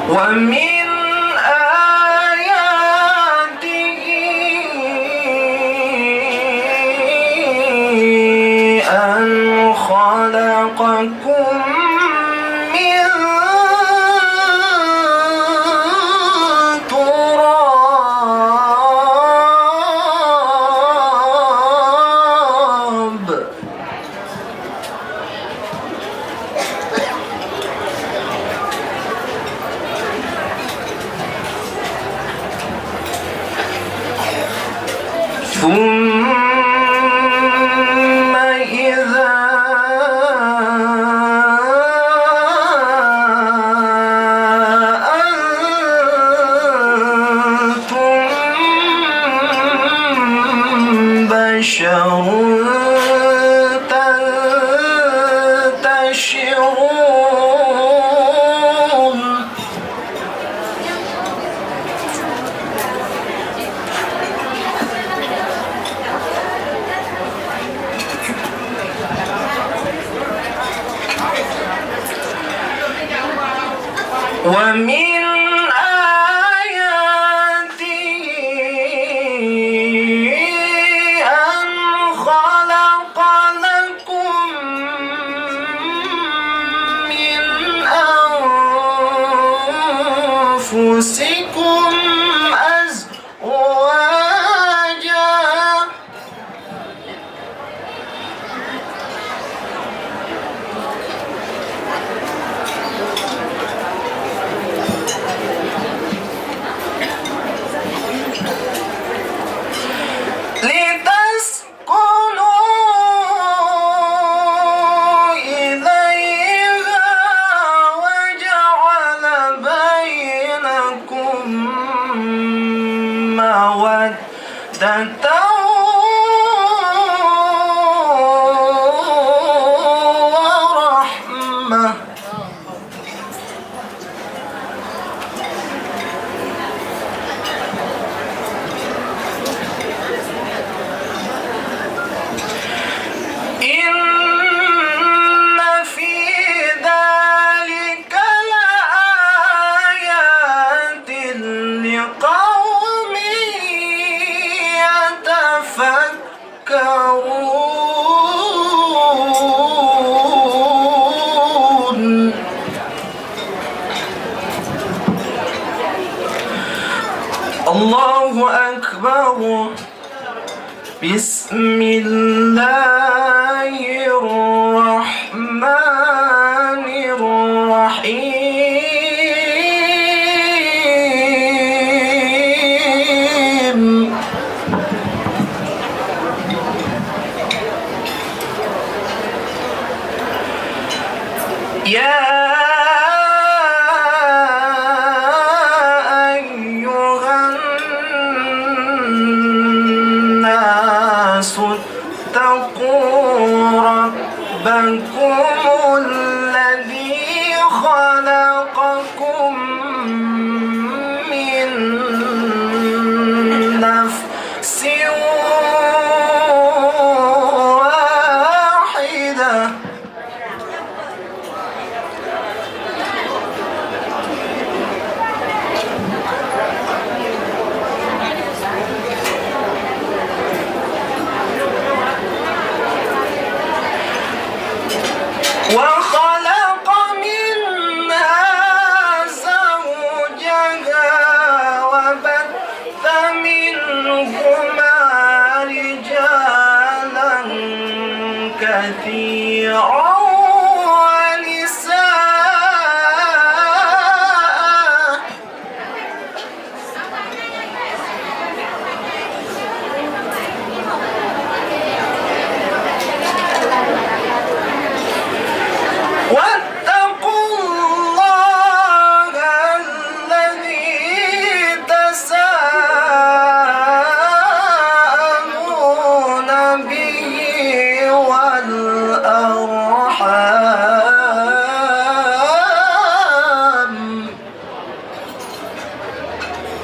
ومن آياته أن خلقكم من تراب ثم إذا أنتم بشر تنتشرون ومن آياته أن خلق لكم من أنفسكم أزواجا لتسكنوا إليها وجعل بينكم مودة ورحمة إن في ذلك لآيات لقوم يتفكرون الله أكبر بسم الله الرحمن الرحيم يا أيها الناس اتقوا ربكم الذي خلقكم من نفس واحدة وخلق منها زوجها وبث منهما رجالا كثيرا